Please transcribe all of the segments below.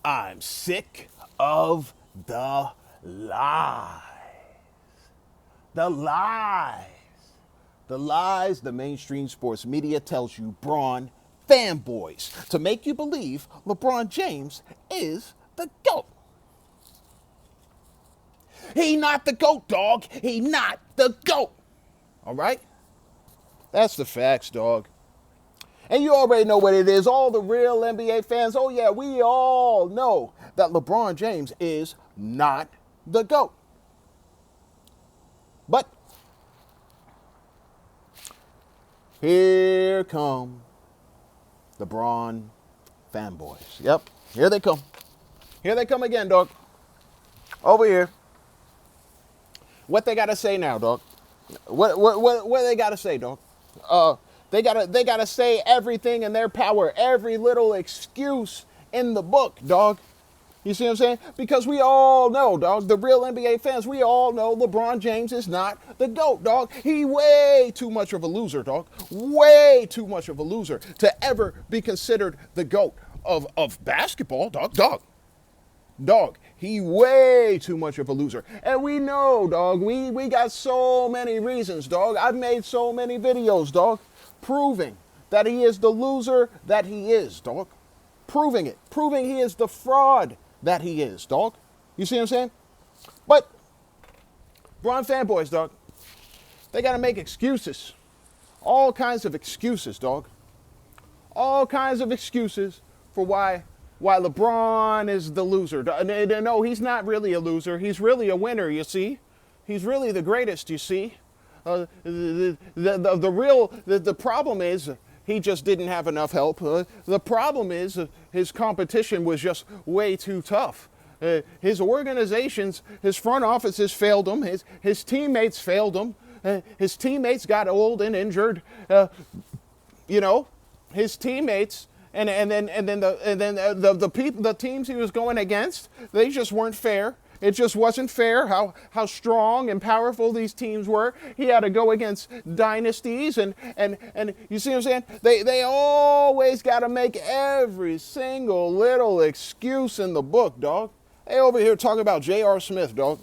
I'm sick of the lies. The lies. The lies the mainstream sports media tells you, Bron fanboys, to make you believe LeBron James is the GOAT. He not the GOAT, dog. He not the GOAT. All right? That's the facts, dog. And you already know what it is. All the real NBA fans, oh yeah, we all know that LeBron James is not the GOAT. But here come the Bron fanboys. Yep, here they come. Here they come again, dog. Over here. What they gotta say now, dog? What they gotta say, dog? They gotta say everything in their power, every little excuse in the book, dog. You see what I'm saying? Because we all know, dog, the real NBA fans, we all know LeBron James is not the GOAT, dog. He way too much of a loser, dog. Way too much of a loser to ever be considered the GOAT of basketball, dog. Dog, he way too much of a loser. And we know, dog, we got so many reasons, dog. I've made so many videos, dog, proving that he is the loser that he is, dog. Proving it. Proving he is the fraud that he is, dog. You see what I'm saying? But Bron fanboys, dog, they got to make excuses. All kinds of excuses, dog. All kinds of excuses for why LeBron is the loser. No, he's not really a loser. He's really a winner, you see. He's really the greatest, you see. The problem is he just didn't have enough help. The problem is his competition was just way too tough. His organizations, his front offices failed him. His teammates failed him. His teammates got old and injured. His teammates and then the teams he was going against, they just weren't fair. It just wasn't fair how strong and powerful these teams were. He had to go against dynasties and you see what I'm saying? They always got to make every single little excuse in the book, dog. They over here talking about J.R. Smith, dog.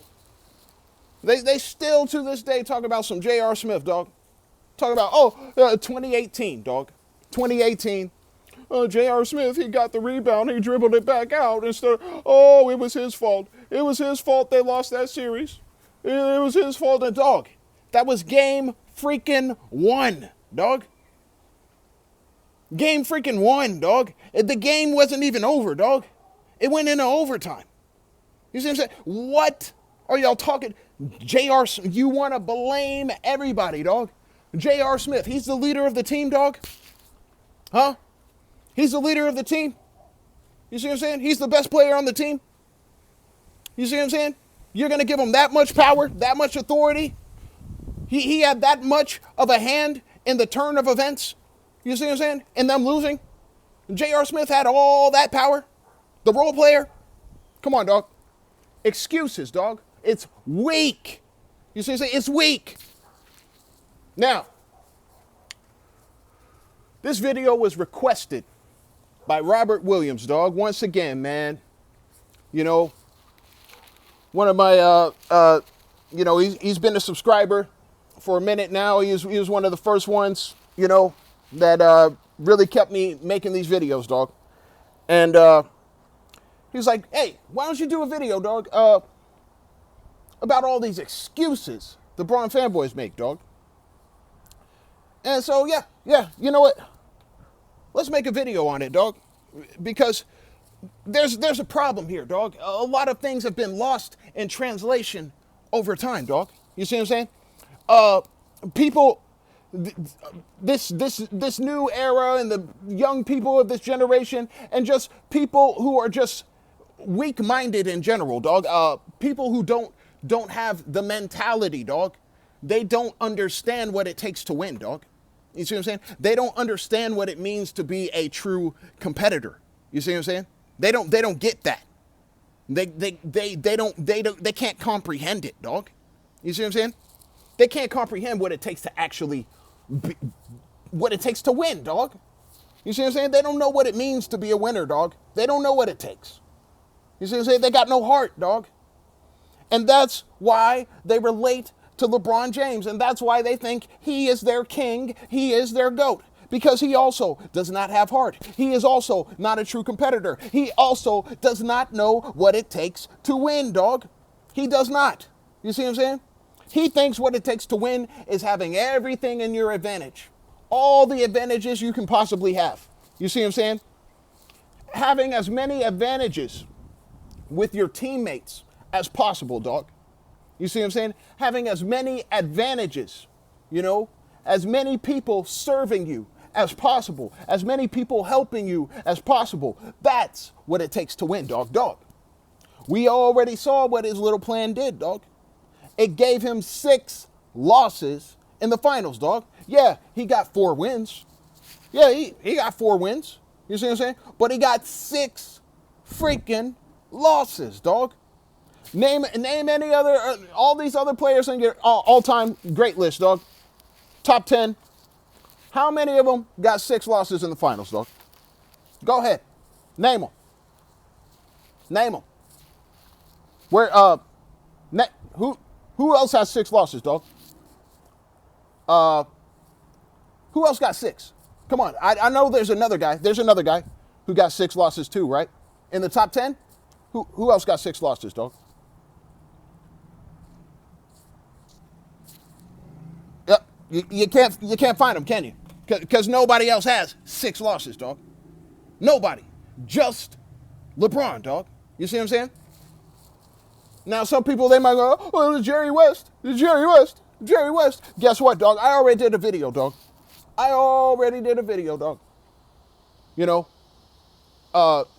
They still to this day talk about some J.R. Smith, dog. Talk about 2018, dog. 2018. J.R. Smith, he got the rebound. He dribbled it back out instead of, it was his fault. It was his fault they lost that series. It was his fault. And, dog, that was game freaking 1, dog. Game freaking 1, dog. The game wasn't even over, dog. It went into overtime. You see what I'm saying? What are y'all talking? J.R. You want to blame everybody, dog. J.R. Smith, he's the leader of the team, dog. Huh? He's the leader of the team. You see what I'm saying? He's the best player on the team. You see what I'm saying? You're going to give him that much power, that much authority. He had that much of a hand in the turn of events. You see what I'm saying? And them losing. J.R. Smith had all that power. The role player. Come on, dog. Excuses, dog. It's weak. You see what I'm saying? It's weak. Now, this video was requested by Robert Williams, dog. Once again, man, one of my, he's been a subscriber for a minute now. He was one of the first ones, that really kept me making these videos, dog. And he was like, hey, why don't you do a video, dog, about all these excuses the Bron fanboys make, dog. And so, yeah, you know what? Let's make a video on it, dog, because there's a problem here, dog. A lot of things have been lost in translation over time, dog. You see what I'm saying? People, this new era and the young people of this generation and just people who are just weak-minded in general, dog. People who don't have the mentality, dog. They don't understand what it takes to win, dog. You see what I'm saying? They don't understand what it means to be a true competitor. You see what I'm saying? They don't get that. They can't comprehend it, dog. You see what I'm saying? They can't comprehend what it takes to actually what it takes to win, dog. You see what I'm saying? They don't know what it means to be a winner, dog. They don't know what it takes. You see what I'm saying? They got no heart, dog. And that's why they relate to LeBron James. And that's why they think he is their king. He is their GOAT. Because he also does not have heart. He is also not a true competitor. He also does not know what it takes to win, dog. He does not. You see what I'm saying? He thinks what it takes to win is having everything in your advantage. All the advantages you can possibly have. You see what I'm saying? Having as many advantages with your teammates as possible, dog. You see what I'm saying? Having as many advantages, as many people serving you as possible, as many people helping you as possible. That's what it takes to win, dog. We already saw what his little plan did, dog. It gave him 6 losses in the finals, dog. Yeah, he got 4 wins. Yeah, he got 4 wins. You see what I'm saying? But he got 6 freaking losses, dog. Name any other, all these other players on your all-time great list, dog. Top 10. How many of them got 6 losses in the finals, dog? Go ahead. Name them. Name them. Where, who else has 6 losses, dog? Who else got 6? Come on. I know there's another guy. There's another guy who got 6 losses too, right? In the top 10? Who else got 6 losses, dog? Yep. You can't find them, can you? Because nobody else has 6 losses, dog. Nobody. Just LeBron, dog. You see what I'm saying? Now, some people, they might go, oh, it's Jerry West. It's Jerry West. Jerry West. Guess what, dog? I already did a video, dog.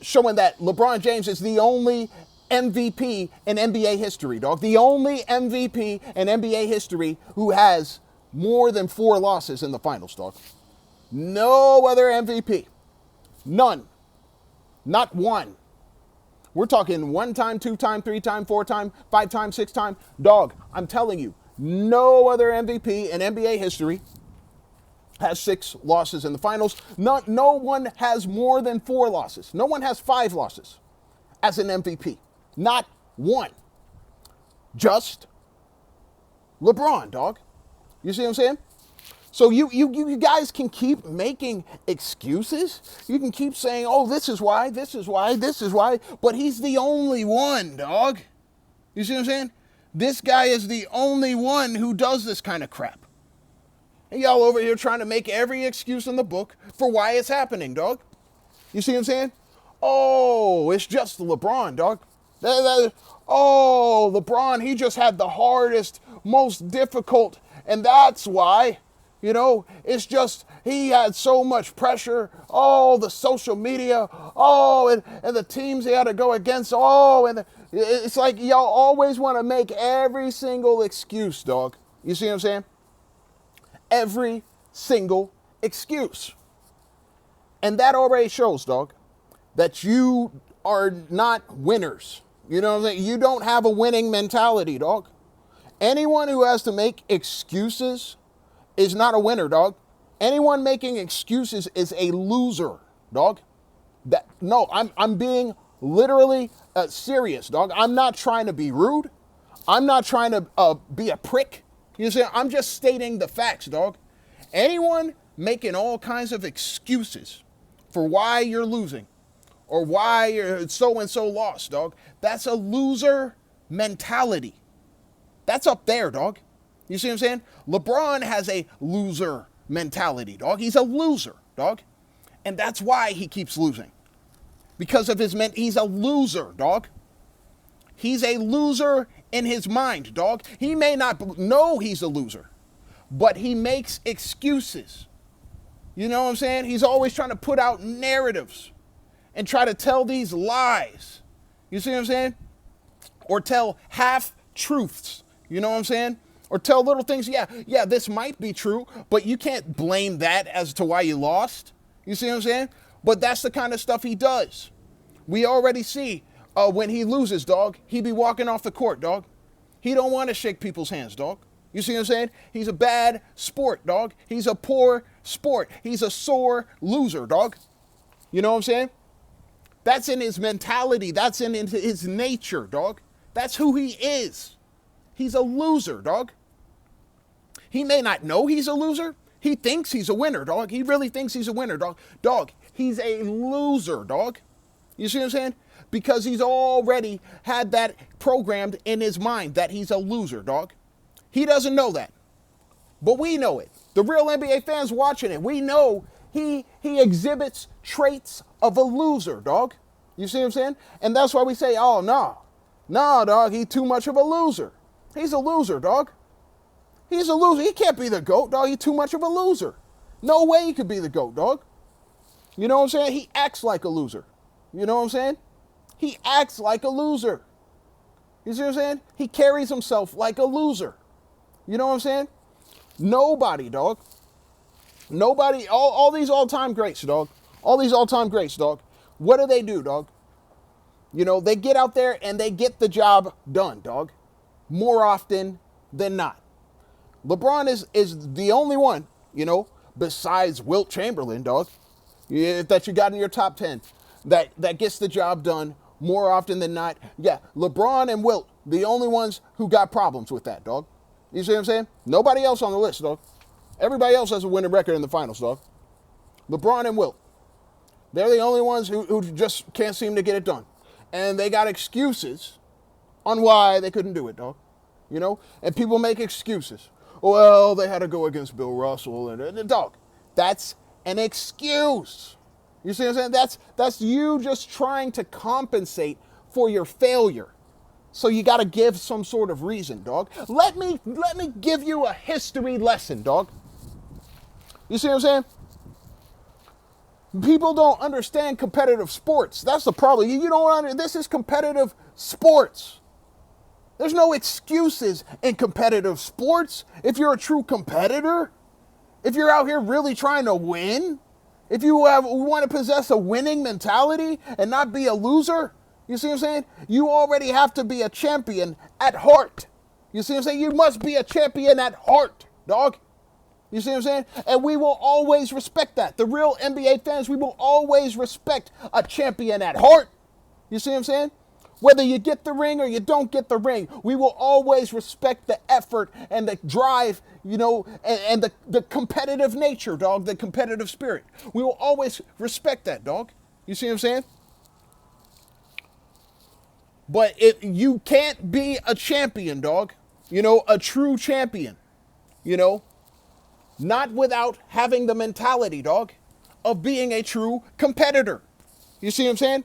Showing that LeBron James is the only MVP in NBA history, dog. The only MVP in NBA history who has more than 4 losses in the finals, dog. No other MVP. None. Not one. We're talking 1 time, 2 time, 3 time, 4 time, 5 time, 6 time. Dog, I'm telling you, no other MVP in NBA history has 6 losses in the finals. No one has more than 4 losses. No one has 5 losses as an MVP. Not one. Just LeBron, dog. You see what I'm saying? So you guys can keep making excuses. You can keep saying, oh, this is why, but he's the only one, dog. You see what I'm saying? This guy is the only one who does this kind of crap. And y'all over here trying to make every excuse in the book for why it's happening, dog. You see what I'm saying? Oh, it's just LeBron, dog. Oh, LeBron, he just had the hardest, most difficult, and that's why. It's just he had so much pressure. Oh, the social media. Oh, and the teams he had to go against. Oh, and it's like y'all always want to make every single excuse, dog. You see what I'm saying? Every single excuse. And that already shows, dog, that you are not winners. You know what I'm saying? You don't have a winning mentality, dog. Anyone who has to make excuses is not a winner, dog. Anyone making excuses is a loser, dog. I'm being literally serious, dog. I'm not trying to be rude. I'm not trying to be a prick. You see, I'm just stating the facts, dog. Anyone making all kinds of excuses for why you're losing or why you're so-and-so lost, dog, that's a loser mentality. That's up there, dog. You see what I'm saying? LeBron has a loser mentality, dog. He's a loser, dog. And that's why he keeps losing. Because of he's a loser, dog. He's a loser in his mind, dog. He may not know he's a loser, but he makes excuses. You know what I'm saying? He's always trying to put out narratives and try to tell these lies. You see what I'm saying? Or tell half-truths. You know what I'm saying? Or tell little things, yeah, this might be true, but you can't blame that as to why you lost. You see what I'm saying? But that's the kind of stuff he does. We already see when he loses, dog, he be walking off the court, dog. He don't want to shake people's hands, dog. You see what I'm saying? He's a bad sport, dog. He's a poor sport. He's a sore loser, dog. You know what I'm saying? That's in his mentality. That's in his nature, dog. That's who he is. He's a loser, dog. He may not know he's a loser. He thinks he's a winner, dog. He really thinks he's a winner, dog. Dog, he's a loser, dog. You see what I'm saying? Because he's already had that programmed in his mind that he's a loser, dog. He doesn't know that. But we know it. The real NBA fans watching it, we know he exhibits traits of a loser, dog. You see what I'm saying? And that's why we say, oh, no. No, dog, he's too much of a loser. He's a loser, dog. He's a loser. He can't be the GOAT, dog. He's too much of a loser. No way he could be the GOAT, dog. You know what I'm saying? He acts like a loser. You know what I'm saying? He acts like a loser. You see what I'm saying? He carries himself like a loser. You know what I'm saying? Nobody, dog. Nobody, all these all-time greats, dog. All these all-time greats, dog. What do, dog? You know, they get out there and they get the job done, dog. More often than not. LeBron is the only one, you know, besides Wilt Chamberlain, dog, that you got in your top 10 that gets the job done more often than not. Yeah, LeBron and Wilt, the only ones who got problems with that, dog. You see what I'm saying? Nobody else on the list, dog. Everybody else has a winning record in the finals, dog. LeBron and Wilt. They're the only ones who just can't seem to get it done. And they got excuses on why they couldn't do it, dog. You know? And people make excuses. Well, they had to go against Bill Russell and dog. That's an excuse. You see what I'm saying? That's you just trying to compensate for your failure. So you got to give some sort of reason, dog. Let me give you a history lesson, dog. You see what I'm saying? People don't understand competitive sports. That's the problem. You don't understand. This is competitive sports. There's no excuses in competitive sports. If you're a true competitor, if you're out here really trying to win, if you want to possess a winning mentality and not be a loser, you see what I'm saying? You already have to be a champion at heart. You see what I'm saying? You must be a champion at heart, dog. You see what I'm saying? And we will always respect that. The real NBA fans, we will always respect a champion at heart. You see what I'm saying? Whether you get the ring or you don't get the ring, we will always respect the effort and the drive, you know, and the competitive nature, dog, the competitive spirit. We will always respect that, dog. You see what I'm saying? But you can't be a champion, dog, you know, a true champion, you know, not without having the mentality, dog, of being a true competitor. You see what I'm saying?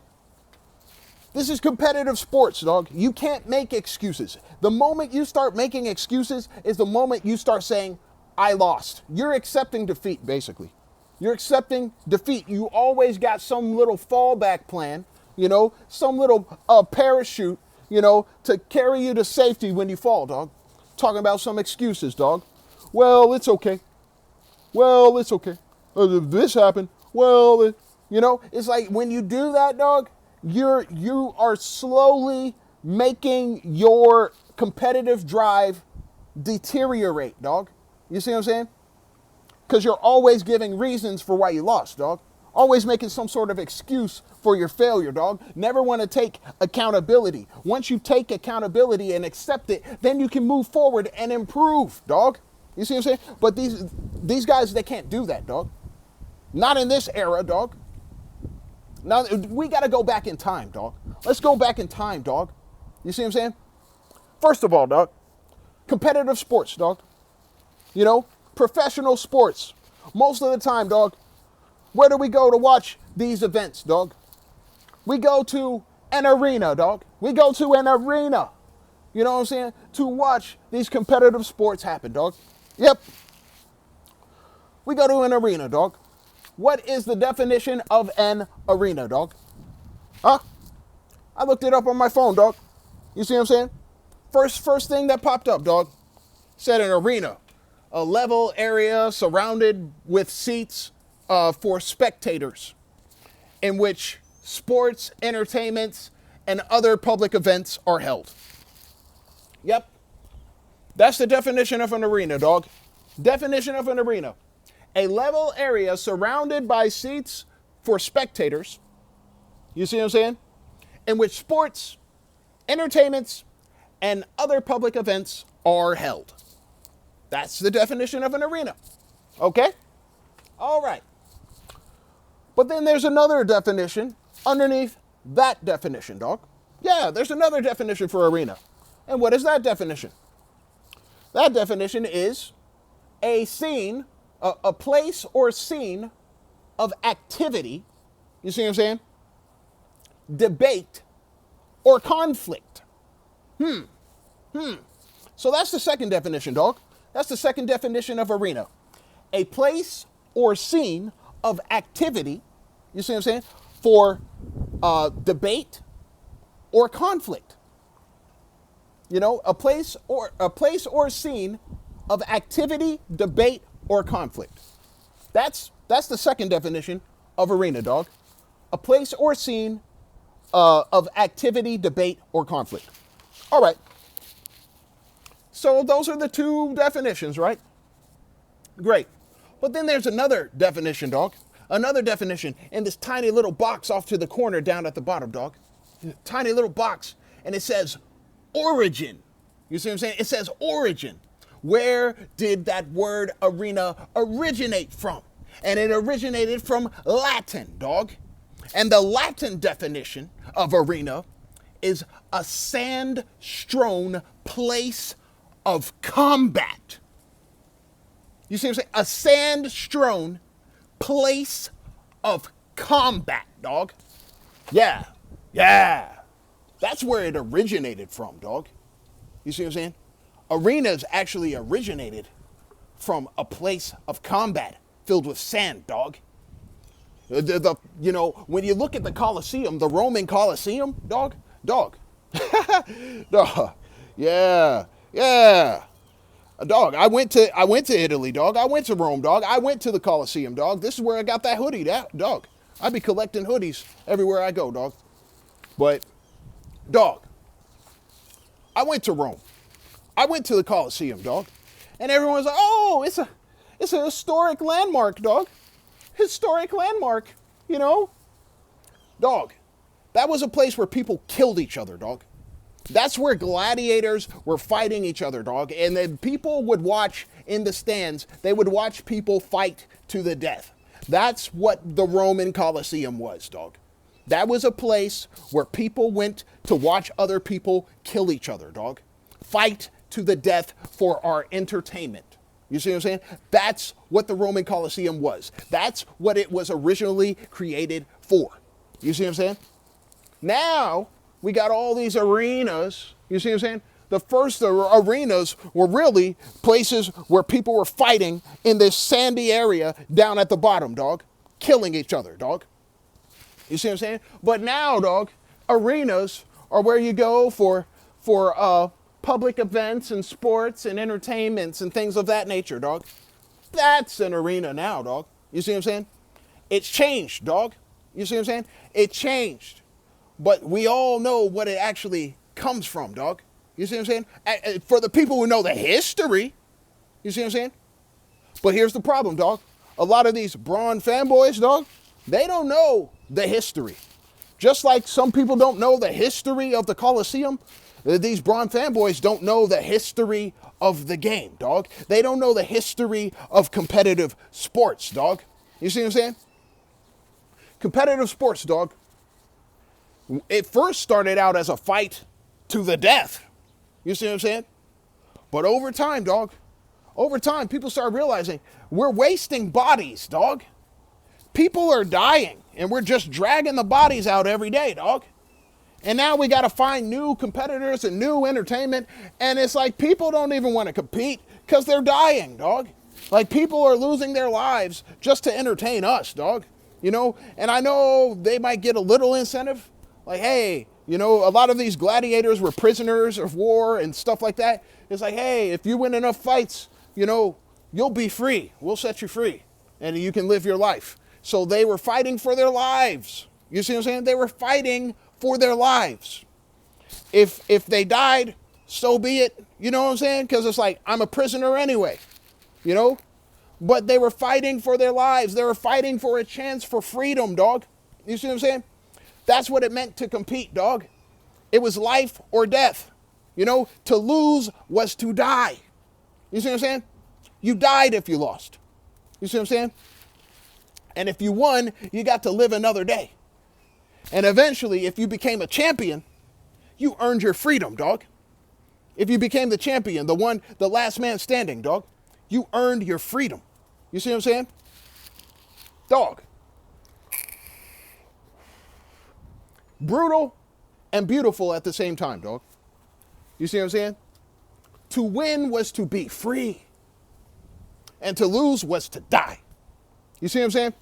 This is competitive sports, dog. You can't make excuses. The moment you start making excuses is the moment you start saying, I lost. You're accepting defeat, basically. You're accepting defeat. You always got some little fallback plan, you know, some little parachute, you know, to carry you to safety when you fall, dog. Talking about some excuses, dog. Well, it's okay. Well, it's okay. This happened. Well, you know, it's like when you do that, dog, you are slowly making your competitive drive deteriorate, dog. You see what I'm saying? Because you're always giving reasons for why you lost, dog. Always making some sort of excuse for your failure, dog. Never want to take accountability. Once you take accountability and accept it, then you can move forward and improve, dog. You see what I'm saying? But these guys, they can't do that, dog. Not in this era, dog. Now, we got to go back in time, dog. Let's go back in time, dog. You see what I'm saying? First of all, dog, competitive sports, dog. You know, professional sports. Most of the time, dog, where do we go to watch these events, dog? We go to an arena, dog. We go to an arena. You know what I'm saying? To watch these competitive sports happen, dog. Yep. We go to an arena, dog. What is the definition of an arena, dog? Huh? I looked it up on my phone, dog. You see what I'm saying? First thing that popped up, dog, said an arena. A level area surrounded with seats for spectators in which sports, entertainments, and other public events are held. Yep. That's the definition of an arena, dog. Definition of an arena. A level area surrounded by seats for spectators You see what I'm saying? In which sports, entertainments, and other public events are held. That's the definition of an arena. Okay? All right. But then there's another definition underneath that definition, dog. Yeah, there's another definition for arena. And what is that definition? That definition is a scene, a place or scene of activity, you see what I'm saying? Debate or conflict. So that's the second definition, dog. That's the second definition of arena. A place or scene of activity, you see what I'm saying, for debate or conflict. You know, a place or scene of activity, debate, or conflict. That's the second definition of arena, dog. A place or scene of activity, debate, or conflict. All right. So those are the two definitions, right? Great. But then there's another definition, dog. Another definition in this tiny little box off to the corner down at the bottom, dog. Tiny little box. And it says origin. You see what I'm saying? It says origin. Where did that word arena originate from? And it originated from Latin, dog. And the Latin definition of arena is a sand-strewn place of combat. You see what I'm saying? A sand-strewn place of combat, dog. Yeah. That's where it originated from, dog. You see what I'm saying? Arenas actually originated from a place of combat filled with sand, dog. You know, when you look at the Colosseum, the Roman Colosseum, dog. Dog. Yeah. Dog, I went to Italy, dog. I went to Rome, dog. I went to the Colosseum, dog. This is where I got that hoodie, dog. I be collecting hoodies everywhere I go, dog. But, dog, I went to Rome. I went to the Colosseum, dog. And everyone's like, oh, it's a historic landmark, dog. Historic landmark, you know? Dog, that was a place where people killed each other, dog. That's where gladiators were fighting each other, dog. And then people would watch in the stands. They would watch people fight to the death. That's what the Roman Colosseum was, dog. That was a place where people went to watch other people kill each other, dog. Fight to the death for our entertainment. You see what I'm saying? That's what the Roman Colosseum was. That's what it was originally created for. You see what I'm saying? Now, we got all these arenas. You see what I'm saying? The first arenas were really places where people were fighting in this sandy area down at the bottom, dog. Killing each other, dog. You see what I'm saying? But now, dog, arenas are where you go for public events and sports and entertainments and things of that nature, dog. That's an arena now, dog. You see what I'm saying? It's changed, dog. You see what I'm saying? It changed. But we all know what it actually comes from, dog. You see what I'm saying? For the people who know the history, you see what I'm saying? But here's the problem, dog. A lot of these Bron fanboys, dog, they don't know the history. Just like some people don't know the history of the Colosseum, these Bron fanboys don't know the history of the game, dog. They don't know the history of competitive sports, dog. You see what I'm saying? Competitive sports, dog. It first started out as a fight to the death. You see what I'm saying? But over time, dog, over time, people start realizing we're wasting bodies, dog. People are dying, and we're just dragging the bodies out every day, dog. And now we got to find new competitors and new entertainment. And it's like people don't even want to compete because they're dying, dog. Like people are losing their lives just to entertain us, dog. You know, and I know they might get a little incentive. Like, hey, you know, a lot of these gladiators were prisoners of war and stuff like that. It's like, hey, if you win enough fights, you know, you'll be free. We'll set you free and you can live your life. So they were fighting for their lives. You see what I'm saying? They were fighting for their lives. If they died, so be it. You know what I'm saying? Because it's like, I'm a prisoner anyway, you know? But they were fighting for their lives. They were fighting for a chance for freedom, dog. You see what I'm saying? That's what it meant to compete, dog. It was life or death. To lose was to die. You see what I'm saying? You died if you lost. You see what I'm saying? And if you won, you got to live another day. And eventually, if you became a champion, you earned your freedom, dog. If you became the champion, the last man standing, dog, you earned your freedom. You see what I'm saying? Dog. Brutal and beautiful at the same time, dog. You see what I'm saying? To win was to be free. And to lose was to die. You see what I'm saying?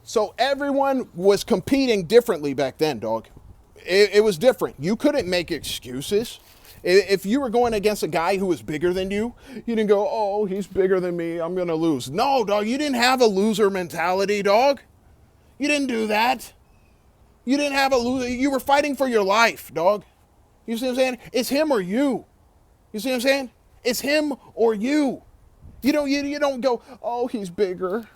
So everyone was competing differently back then, dog. It was different. You couldn't make excuses. If you were going against a guy who was bigger than you didn't go, oh, he's bigger than me, I'm going to lose. No, dog, you didn't have a loser mentality, dog. You didn't do that. You didn't have a loser. You were fighting for your life, dog. You see what I'm saying? It's him or you. You see what I'm saying? It's him or you. You don't go, oh, he's bigger.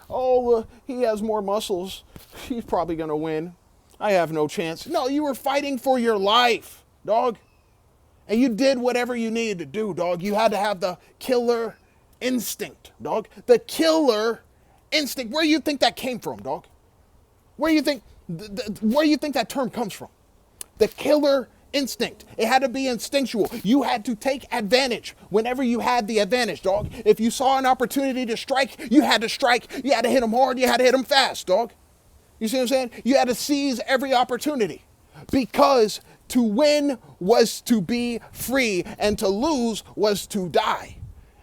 Oh, he has more muscles. He's probably going to win. I have no chance. No, you were fighting for your life, dog. And you did whatever you needed to do, dog. You had to have the killer instinct, dog. The killer instinct. Where do you think that came from, dog? Where do you think that term comes from? The killer instinct. It had to be instinctual. You had to take advantage whenever you had the advantage, dog. If you saw an opportunity to strike, you had to strike. You had to hit them hard. You had to hit them fast, dog. You see what I'm saying? You had to seize every opportunity because to win was to be free and to lose was to die.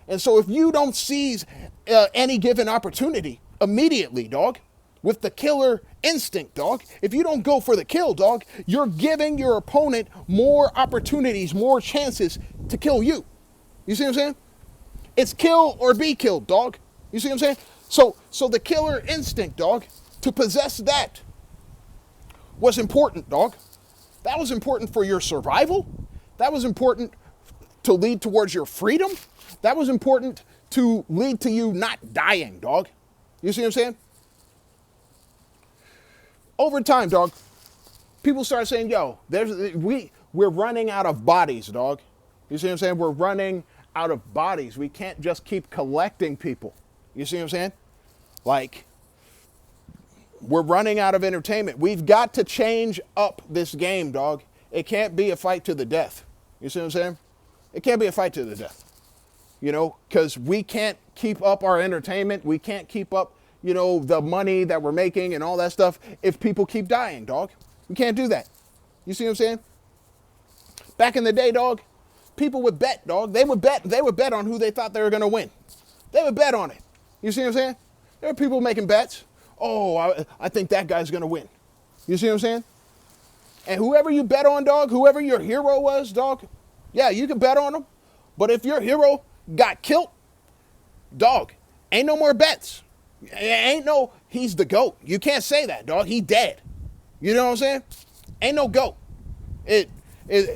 And so if you don't seize any given opportunity immediately, dog, with the killer instinct, dog, if you don't go for the kill, dog, you're giving your opponent more opportunities, more chances to kill you. You see what I'm saying? It's kill or be killed, dog. You see what I'm saying? So the killer instinct, dog, to possess that was important, dog. That was important for your survival. That was important to lead towards your freedom. That was important to lead to you not dying, dog. You see what I'm saying? Over time, dog, people start saying, yo, we're running out of bodies, dog. You see what I'm saying? We're running out of bodies. We can't just keep collecting people. You see what I'm saying? Like, we're running out of entertainment. We've got to change up this game, dog. It can't be a fight to the death. You see what I'm saying? It can't be a fight to the death. Because we can't keep up our entertainment. We can't keep up, the money that we're making and all that stuff if people keep dying, dog. We can't do that. You see what I'm saying? Back in the day, dog, people would bet, dog. They would bet on who they thought they were going to win. They would bet on it. You see what I'm saying? There are people making bets. Oh, I think that guy's going to win. You see what I'm saying? And whoever you bet on, dog, whoever your hero was, dog, yeah, you can bet on him. But if your hero got killed, dog, ain't no more bets. Ain't no, he's the GOAT. You can't say that, dog. He dead. You know what I'm saying? Ain't no GOAT.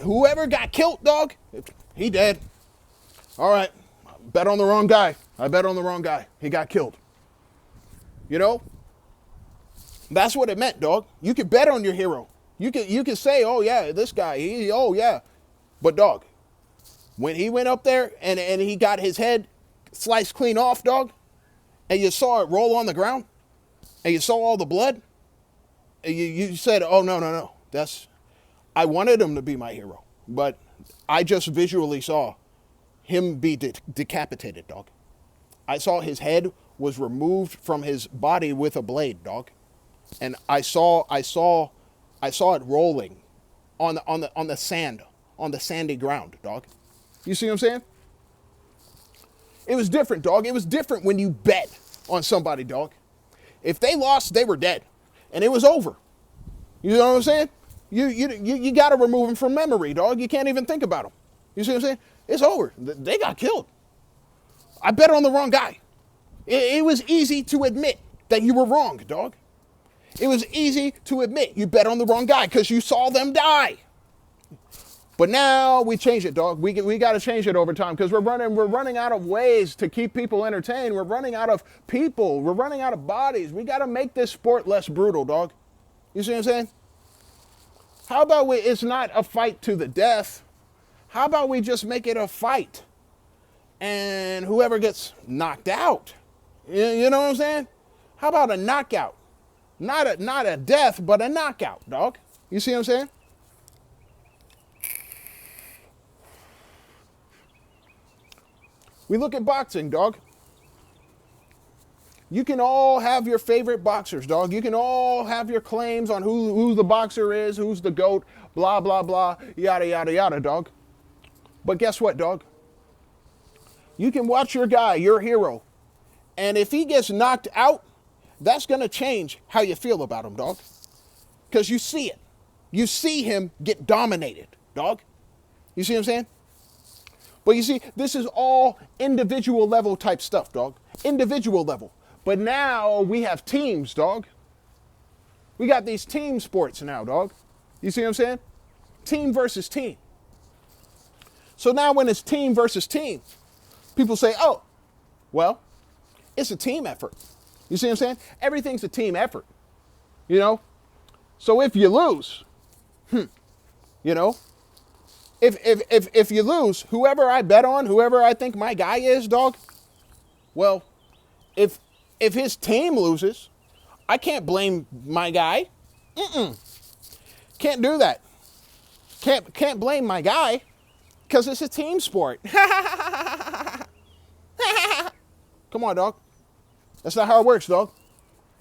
Whoever got killed, dog, he dead. All right, bet on the wrong guy. I bet on the wrong guy. He got killed. That's what it meant, dog. You could bet on your hero. You could say, oh yeah, this guy, oh yeah. But dog, when he went up there and he got his head sliced clean off, dog, and you saw it roll on the ground, and you saw all the blood, and you said, oh no. I wanted him to be my hero, but I just visually saw him be decapitated, dog. I saw his head was removed from his body with a blade, dog. And I saw it rolling on the sand, on the sandy ground, dog. You see what I'm saying? It was different, dog. It was different when you bet on somebody, dog. If they lost, they were dead, and it was over. You know what I'm saying? You got to remove them from memory, dog. You can't even think about them. You see what I'm saying? It's over. They got killed. I bet on the wrong guy. It was easy to admit that you were wrong, dog. It was easy to admit you bet on the wrong guy because you saw them die. But now we change it, dog. We got to change it over time because we're running out of ways to keep people entertained. We're running out of people. We're running out of bodies. We got to make this sport less brutal, dog. You see what I'm saying? How about it's not a fight to the death? How about we just make it a fight? And whoever gets knocked out, you know what I'm saying? How about a knockout? Not a death, but a knockout, dog. You see what I'm saying? We look at boxing, dog. You can all have your favorite boxers, dog. You can all have your claims on who the boxer is, who's the GOAT, blah, blah, blah, yada, yada, yada, dog. But guess what, dog? You can watch your guy, your hero, and if he gets knocked out, that's going to change how you feel about him, dog. Because you see it. You see him get dominated, dog. You see what I'm saying? But you see, this is all individual level type stuff, dog. Individual level. But now we have teams, dog. We got these team sports now, dog. You see what I'm saying? Team versus team. So now when it's team versus team, people say, oh, well, it's a team effort. You see what I'm saying? Everything's a team effort. You know? So if you lose, you know, if you lose, whoever I bet on, whoever I think my guy is, dog, well, if his team loses, I can't blame my guy. Can't do that. Can't blame my guy because it's a team sport. Come on, dog. That's not how it works, dog.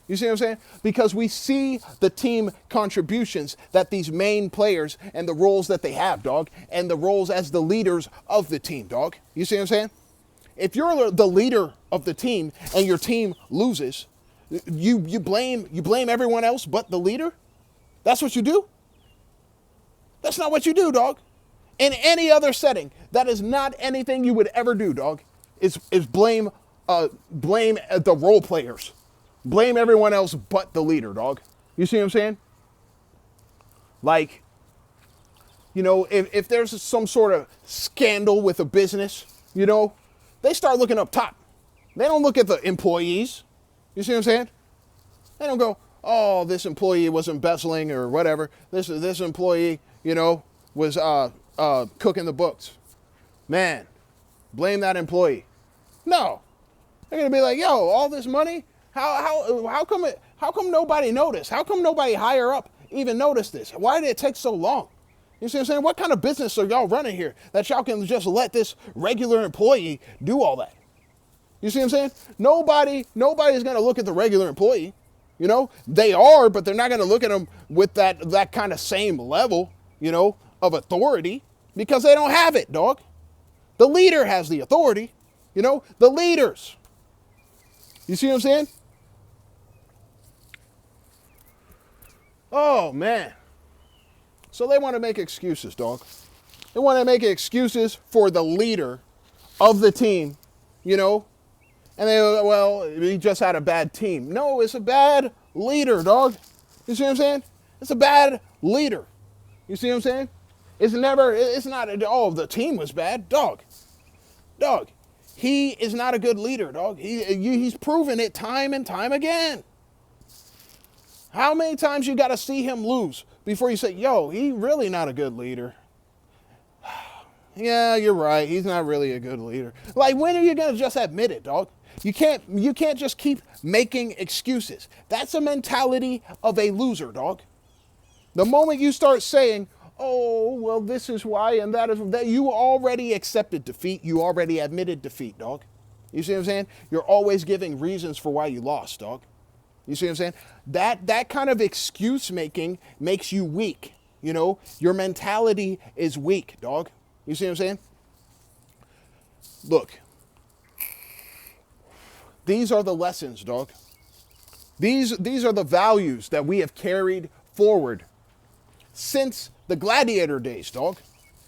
You see what I'm saying? Because we see the team contributions that these main players and the roles that they have, dog, and the roles as the leaders of the team, dog. You see what I'm saying? If you're the leader of the team and your team loses, you blame everyone else but the leader? That's what you do? That's not what you do, dog. In any other setting, that is not anything you would ever do, dog. Is blame the role players. Blame everyone else but the leader, dog. You see what I'm saying? Like, you know, if there's some sort of scandal with a business, you know, they start looking up top. They don't look at the employees. You see what I'm saying? They don't go, oh, this employee was embezzling or whatever. This employee, you know, was cooking the books. Man, blame that employee. No. They're going to be like, yo, all this money? How come nobody noticed? How come nobody higher up even noticed this? Why did it take so long? You see what I'm saying? What kind of business are y'all running here that y'all can just let this regular employee do all that? You see what I'm saying? Nobody's going to look at the regular employee. You know, they are, but they're not going to look at them with that kind of same level, you know, of authority because they don't have it, dog. The leader has the authority, you know, the leaders. You see what I'm saying? Oh, man. So they want to make excuses, dog. They want to make excuses for the leader of the team, you know. And they go, well, he just had a bad team. No, it's a bad leader, dog. You see what I'm saying? It's a bad leader. You see what I'm saying? It's not, oh, the team was bad. Dog. He is not a good leader, dog. He's proven it time and time again. How many times you got to see him lose before you say, yo, he really not a good leader? Yeah, you're right. He's not really a good leader. Like, when are you going to just admit it, dog? You can't just keep making excuses. That's a mentality of a loser, dog. The moment you start saying, oh, well, this is why and that is that, you already accepted defeat. You already admitted defeat, dog. You see what I'm saying? You're always giving reasons for why you lost, dog. You see what I'm saying? That kind of excuse making makes you weak. You know, your mentality is weak, dog. You see what I'm saying? Look, these are the lessons, dog. These are the values that we have carried forward since the gladiator days, dog.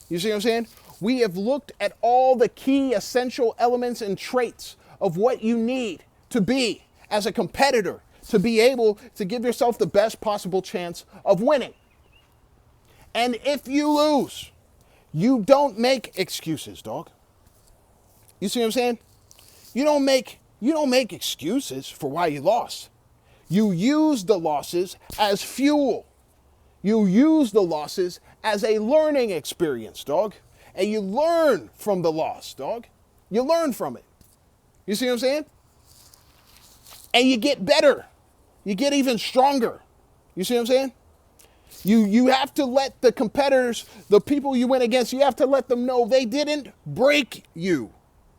You see what I'm saying? We have looked at all the key essential elements and traits of what you need to be as a competitor to be able to give yourself the best possible chance of winning. And if you lose, You don't make excuses, dog. You see what I'm saying? You don't make excuses for why you lost. You use the losses as fuel. You use the losses as a learning experience, dog. And you learn from the loss, dog. You learn from it. You see what I'm saying? And you get better. You get even stronger. You see what I'm saying? You have to let the competitors, the people you went against, you have to let them know they didn't break you.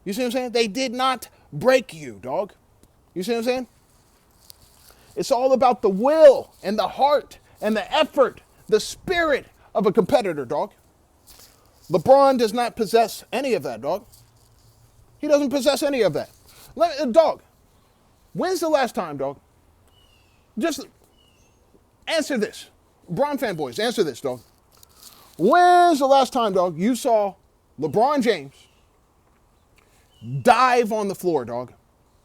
You see what I'm saying? They did not break you, dog. You see what I'm saying? It's all about the will and the heart and the effort, the spirit of a competitor, dog. LeBron does not possess any of that, dog. He doesn't possess any of that. Dog, when's the last time, dog? Just answer this. Bron fanboys, answer this, dog. When's the last time, dog, you saw LeBron James dive on the floor, dog?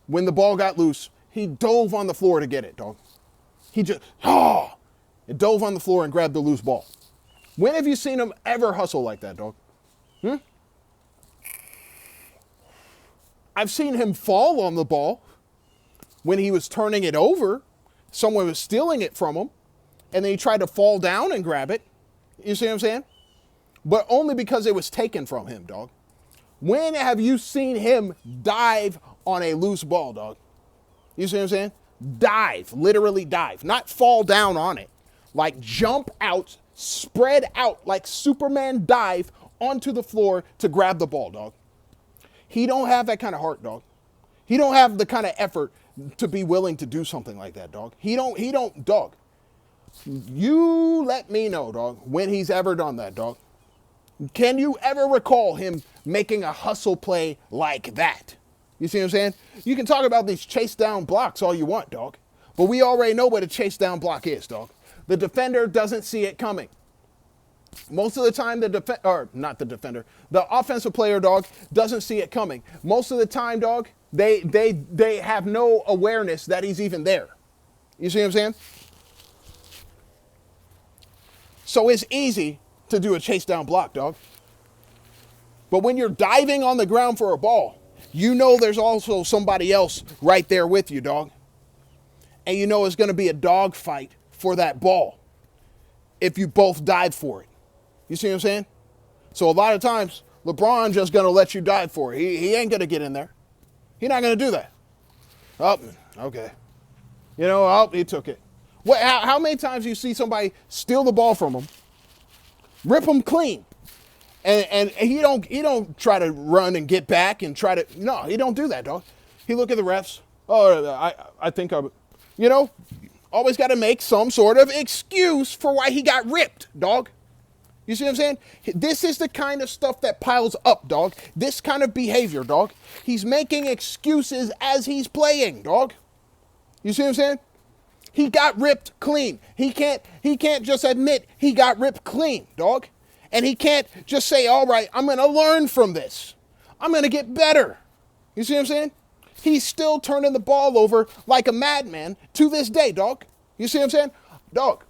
When the ball got loose, he dove on the floor to get it, dog. He just, it dove on the floor and grabbed the loose ball. When have you seen him ever hustle like that, dog? I've seen him fall on the ball when he was turning it over. Someone was stealing it from him, and then he tried to fall down and grab it. You see what I'm saying? But only because it was taken from him, dog. When have you seen him dive on a loose ball, dog? You see what I'm saying? Dive, literally dive, not fall down on it. Like jump out, spread out like Superman dive onto the floor to grab the ball, dog. He don't have that kind of heart, dog. He don't have the kind of effort to be willing to do something like that, dog. He don't, dog. You let me know, dog, when he's ever done that, dog. Can you ever recall him making a hustle play like that? You see what I'm saying? You can talk about these chase down blocks all you want, dog. But we already know what a chase down block is, dog. The defender doesn't see it coming. Most of the time, the offensive player, dog, doesn't see it coming. Most of the time, dog, they have no awareness that he's even there. You see what I'm saying? So it's easy to do a chase down block, dog. But when you're diving on the ground for a ball, you know there's also somebody else right there with you, dog. And you know it's going to be a dog fight for that ball if you both dive for it. You see what I'm saying? So a lot of times, LeBron just going to let you dive for it. He ain't going to get in there. He's not going to do that. Oh, okay. You know, he took it. How many times you see somebody steal the ball from him, rip him clean, and he don't try to run and get back and try to, no, he don't do that, dog. He look at the refs. Oh, I think you know, always got to make some sort of excuse for why he got ripped, dog. You see what I'm saying? This is the kind of stuff that piles up, dog. This kind of behavior, dog. He's making excuses as he's playing, dog. You see what I'm saying? He got ripped clean. He can't just admit he got ripped clean, dog. And he can't just say, all right, I'm going to learn from this. I'm going to get better. You see what I'm saying? He's still turning the ball over like a madman to this day, dog. You see what I'm saying? Dog,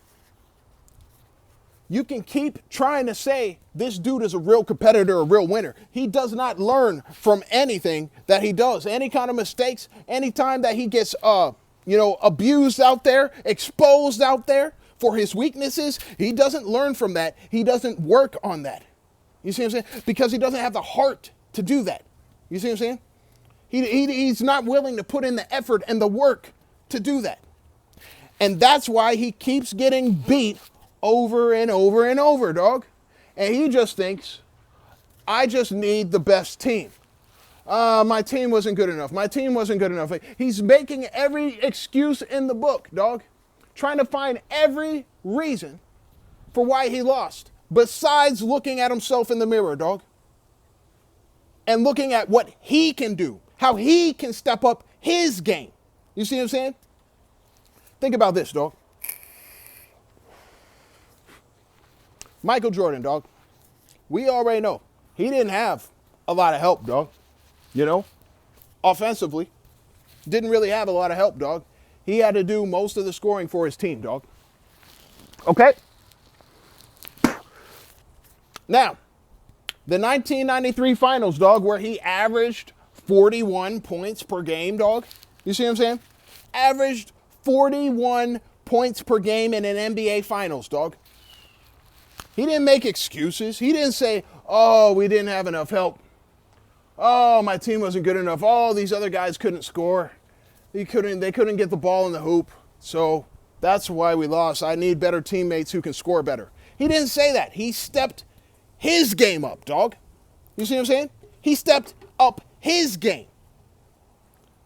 you can keep trying to say this dude is a real competitor, a real winner. He does not learn from anything that he does. Any kind of mistakes, anytime that he gets, abused out there, exposed out there for his weaknesses, he doesn't learn from that. He doesn't work on that. You see what I'm saying? Because he doesn't have the heart to do that. You see what I'm saying? He's not willing to put in the effort and the work to do that. And that's why he keeps getting beat over and over and over, dog. And he just thinks, I just need the best team. My team wasn't good enough. My team wasn't good enough. He's making every excuse in the book, dog. Trying to find every reason for why he lost. Besides looking at himself in the mirror, dog. And looking at what he can do. How he can step up his game. You see what I'm saying? Think about this, dog. Michael Jordan, dog. We already know. He didn't have a lot of help, dog. You know? Offensively. Didn't really have a lot of help, dog. He had to do most of the scoring for his team, dog. Okay? Now, The 1993 finals, dog, where he averaged 41 points per game, dog. You see what I'm saying? Averaged 41 points per game in an NBA finals, dog. He didn't make excuses. He didn't say, oh, we didn't have enough help. Oh, my team wasn't good enough. Oh, these other guys couldn't score. They couldn't get the ball in the hoop. So that's why we lost. I need better teammates who can score better. He didn't say that. He stepped his game up, dog. You see what I'm saying? He stepped up his game.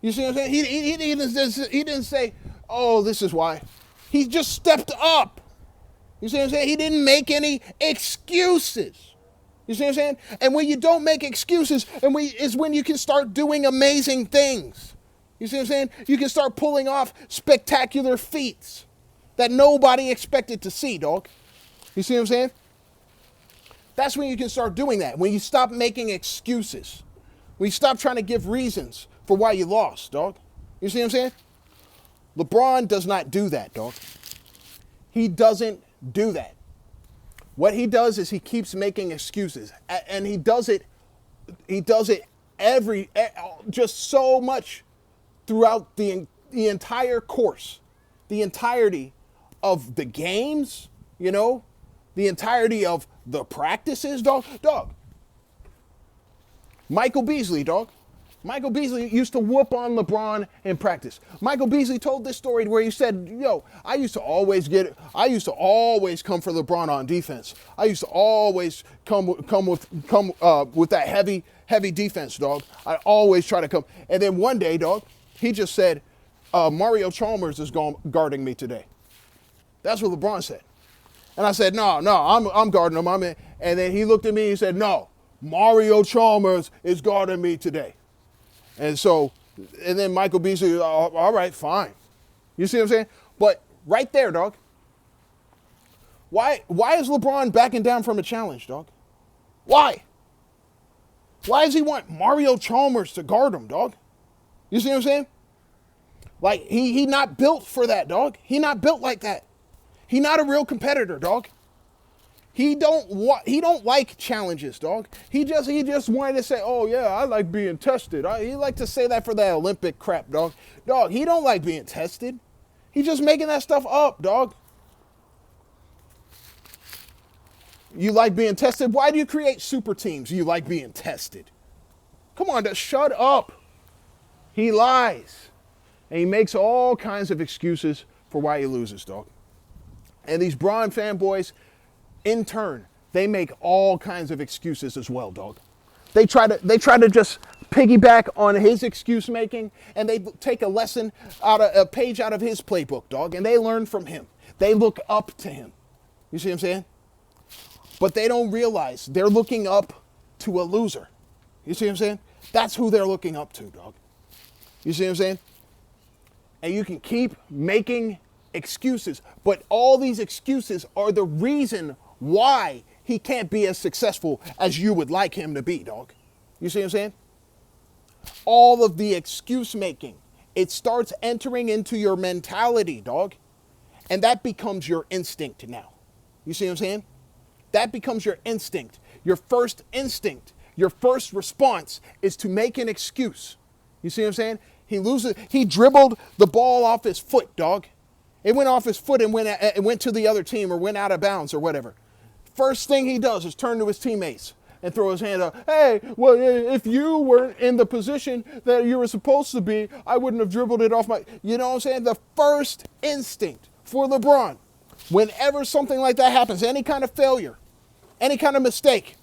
You see what I'm saying? He didn't say, oh, this is why. He just stepped up. You see what I'm saying? He didn't make any excuses. You see what I'm saying? And when you don't make excuses, is when you can start doing amazing things. You see what I'm saying? You can start pulling off spectacular feats that nobody expected to see, dog. You see what I'm saying? That's when you can start doing that. When you stop making excuses. When you stop trying to give reasons for why you lost, dog. You see what I'm saying? LeBron does not do that, dog. He doesn't do that. What he does is he keeps making excuses. And he does it just so much throughout the entire course, the entirety of the games, you know, the entirety of the practices, dog. Michael Beasley, dog. Michael Beasley used to whoop on LeBron in practice. Michael Beasley told this story where he said, yo, I used to always come for LeBron on defense. I used to always come with that heavy defense, dog. I always try to come. And then one day, dog, he just said, Mario Chalmers is guarding me today. That's what LeBron said. And I said, no, I'm guarding him. And then he looked at me and he said, no, Mario Chalmers is guarding me today. And then Michael Beasley, all right, fine. You see what I'm saying? But right there, dog, why is LeBron backing down from a challenge, dog? Why? Why does he want Mario Chalmers to guard him, dog? You see what I'm saying? Like, he not built for that, dog. He not built like that. He not a real competitor, dog. He don't like challenges, dog. He just wanted to say, oh yeah, I like being tested. He like to say that for that Olympic crap, dog. Dog, he don't like being tested. He's just making that stuff up, dog. You like being tested? Why do you create super teams? You like being tested. Come on, shut up. He lies. And he makes all kinds of excuses for why he loses, dog. And these Bron fanboys, in turn, they make all kinds of excuses as well, dog. They try to just piggyback on his excuse making, and they take a page out of his playbook, dog, and they learn from him. They look up to him. You see what I'm saying? But they don't realize they're looking up to a loser. You see what I'm saying? That's who they're looking up to, dog. You see what I'm saying? And you can keep making excuses, but all these excuses are the reason why he can't be as successful as you would like him to be, dog. You see what I'm saying? All of the excuse making, it starts entering into your mentality, dog. And that becomes your instinct now. You see what I'm saying? That becomes your instinct. Your first instinct, your first response is to make an excuse. You see what I'm saying? He dribbled the ball off his foot, dog. It went off his foot and went to the other team or went out of bounds or whatever. First thing he does is turn to his teammates and throw his hand up. Hey, well, if you weren't in the position that you were supposed to be, I wouldn't have dribbled it off my... You know what I'm saying? The first instinct for LeBron, whenever something like that happens, any kind of failure, any kind of mistake,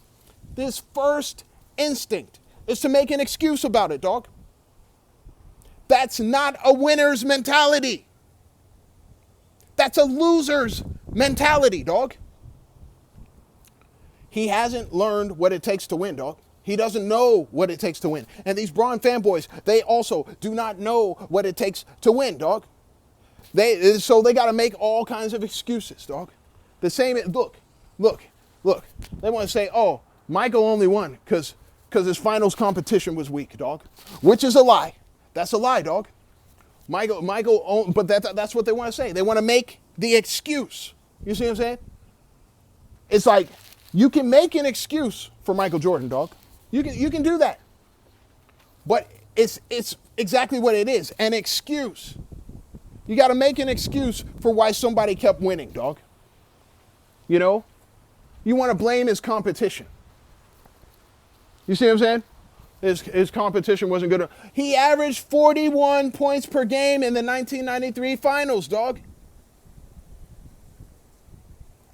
this first instinct is to make an excuse about it, dog. That's not a winner's mentality. That's a loser's mentality, dog. He hasn't learned what it takes to win, dog. He doesn't know what it takes to win. And these Bron fanboys, they also do not know what it takes to win, dog. So they got to make all kinds of excuses, dog. The same, look. They want to say, oh, Michael only won because his finals competition was weak, dog. Which is a lie. That's a lie, dog. Michael, but that's what they want to say. They want to make the excuse. You see what I'm saying? It's like, You can make an excuse for Michael Jordan, dog. You can do that. But it's exactly what it is, an excuse. You got to make an excuse for why somebody kept winning, dog. You know? You want to blame his competition. You see what I'm saying? His competition wasn't good enough. He averaged 41 points per game in the 1993 finals, dog.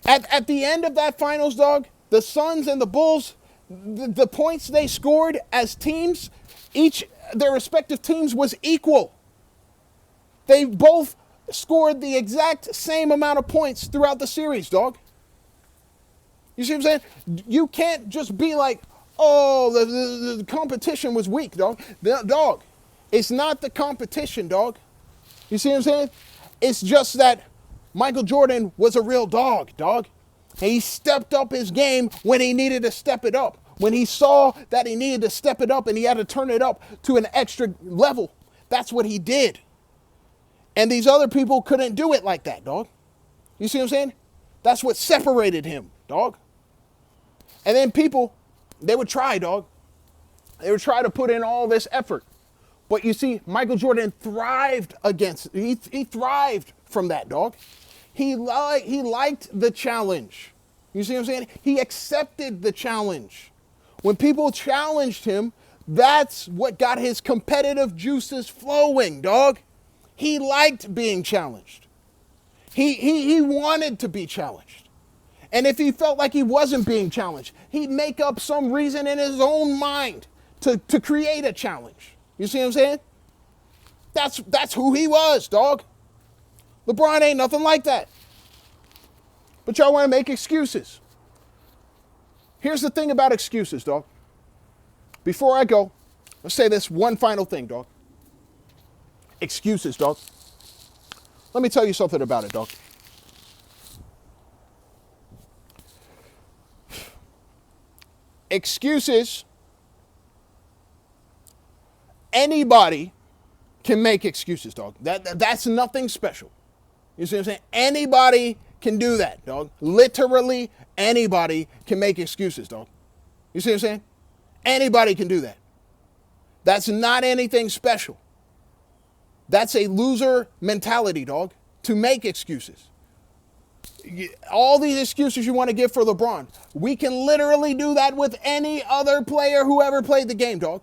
At the end of that finals, dog, the Suns and the Bulls, the points they scored as teams, their respective teams was equal. They both scored the exact same amount of points throughout the series, dog. You see what I'm saying? You can't just be like, oh, the competition was weak, dog. Dog, it's not the competition, dog. You see what I'm saying? It's just that Michael Jordan was a real dog. And he stepped up his game when he needed to step it up. When he saw that he needed to step it up and he had to turn it up to an extra level. That's what he did. And these other people couldn't do it like that, dog. You see what I'm saying? That's what separated him, dog. And then people, they would try, dog. They would try to put in all this effort. But you see, Michael Jordan thrived he thrived from that, dog. He liked the challenge. You see what I'm saying? He accepted the challenge. When people challenged him, that's what got his competitive juices flowing, dog. He liked being challenged. He wanted to be challenged. And if he felt like he wasn't being challenged, he'd make up some reason in his own mind to create a challenge. You see what I'm saying? That's who he was, dog. LeBron ain't nothing like that. But y'all want to make excuses. Here's the thing about excuses, dog. Before I go, let's say this one final thing, dog. Excuses, dog. Let me tell you something about it, dog. Excuses, anybody can make excuses, dog. That's nothing special. You see what I'm saying? Anybody can do that, dog. Literally anybody can make excuses, dog. You see what I'm saying? Anybody can do that. That's not anything special. That's a loser mentality, dog, to make excuses. All these excuses you want to give for LeBron, we can literally do that with any other player who ever played the game, dog.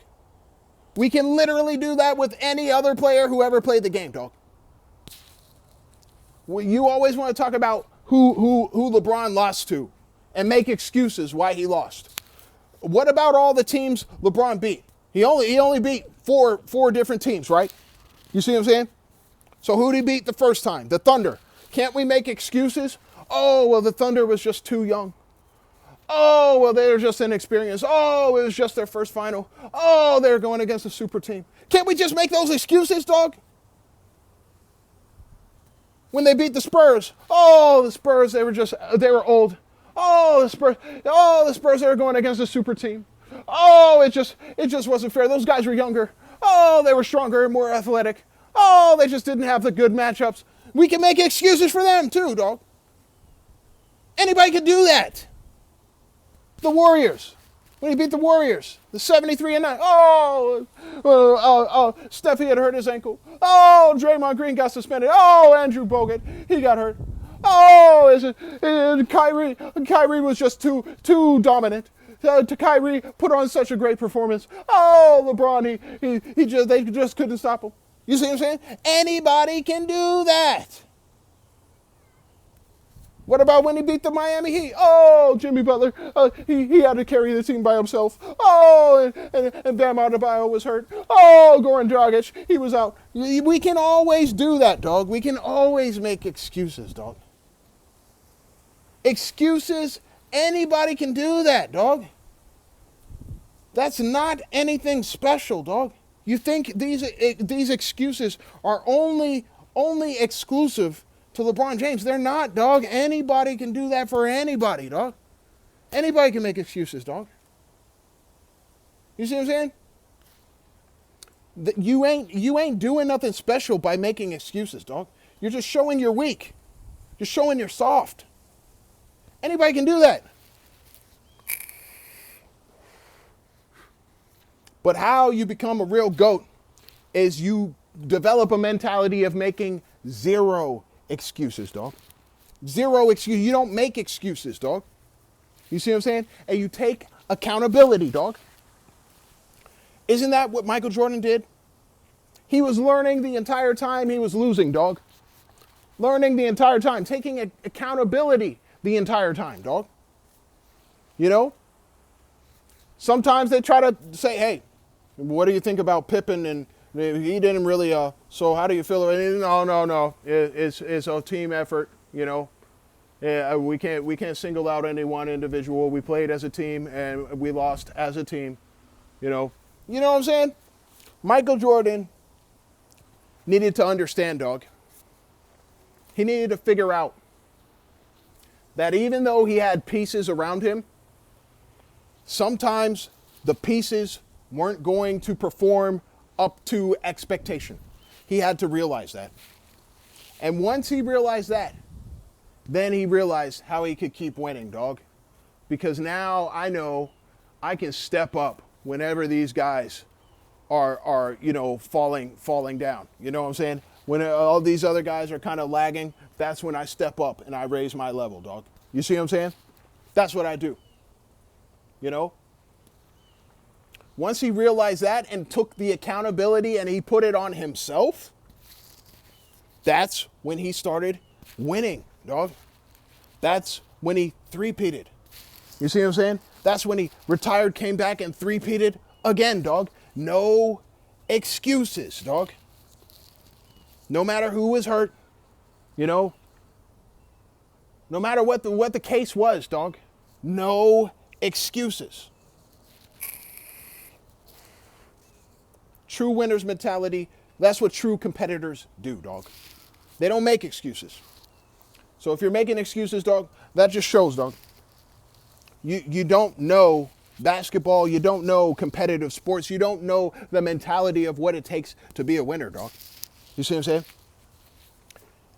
We can literally do that with any other player who ever played the game, dog. You always want to talk about who LeBron lost to and make excuses why he lost. What about all the teams LeBron beat? He only beat four different teams, right? You see what I'm saying? So who did he beat the first time? The Thunder. Can't we make excuses? Oh, well, the Thunder was just too young. Oh, well, they were just inexperienced. Oh, it was just their first final. Oh, they're going against a super team. Can't we just make those excuses, dog? When they beat the Spurs, oh, the Spurs, they were old. Oh, the Spurs, they were going against a super team. Oh, it just wasn't fair. Those guys were younger. Oh, they were stronger, more athletic. Oh, they just didn't have the good matchups. We can make excuses for them too, dog. Anybody can do that. The Warriors, when he beat the Warriors, the 73-9. Oh, Steffi had hurt his ankle. Oh, Draymond Green got suspended. Oh, Andrew Bogut, he got hurt. Oh, Kyrie was just too dominant. Kyrie put on such a great performance. Oh, LeBron, they just couldn't stop him. You see what I'm saying? Anybody can do that. What about when he beat the Miami Heat? Oh, Jimmy Butler, he had to carry the team by himself. Oh, and Bam Adebayo was hurt. Oh, Goran Dragic, he was out. We can always do that, dog. We can always make excuses, dog. Excuses, anybody can do that, dog. That's not anything special, dog. You think these excuses are only exclusive to LeBron James? They're not, dog. Anybody can do that for anybody, dog. Anybody can make excuses, dog. You see what I'm saying? You ain't doing nothing special by making excuses, dog. You're just showing you're weak. You're showing you're soft. Anybody can do that. But how you become a real GOAT is you develop a mentality of making zero excuses, dog. Zero excuse. You don't make excuses, dog. You see what I'm saying? And you take accountability, dog. Isn't that what Michael Jordan did? He was learning the entire time he was losing, dog. Learning the entire time, taking accountability the entire time, dog. You know? Sometimes they try to say, hey, what do you think about Pippen? And he didn't really, so how do you feel? No. It's a team effort, you know. We can't single out any one individual. We played as a team and we lost as a team, you know. You know what I'm saying? Michael Jordan needed to understand, dog. He needed to figure out that even though he had pieces around him, sometimes the pieces weren't going to perform up to expectation. He had to realize that. And once he realized that, then he realized how he could keep winning, dog. Because now I know I can step up whenever these guys are you know, falling down. You know what I'm saying? When all these other guys are kind of lagging, that's when I step up and I raise my level, dog. You see what I'm saying? That's what I do. You know? Once he realized that and took the accountability and he put it on himself, that's when he started winning, dog. That's when he three-peated. You see what I'm saying? That's when he retired, came back, and three-peated again, dog. No excuses, dog. No matter who was hurt, you know. No matter what the case was, dog. No excuses. True winner's mentality, that's what true competitors do, dog. They don't make excuses. So if you're making excuses, dog, that just shows, dog. You don't know basketball. You don't know competitive sports. You don't know the mentality of what it takes to be a winner, dog. You see what I'm saying?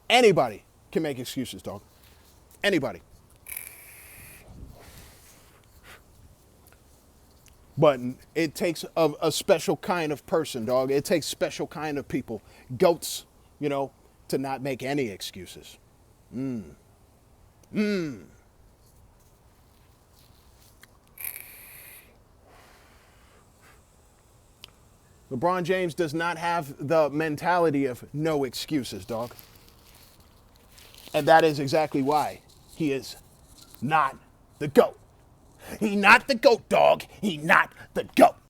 Anybody can make excuses, dog. Anybody. But it takes a special kind of person, dog. It takes special kind of people, goats, you know, to not make any excuses. LeBron James does not have the mentality of no excuses, dog. And that is exactly why he is not the GOAT. He not the GOAT, dog. He not the GOAT.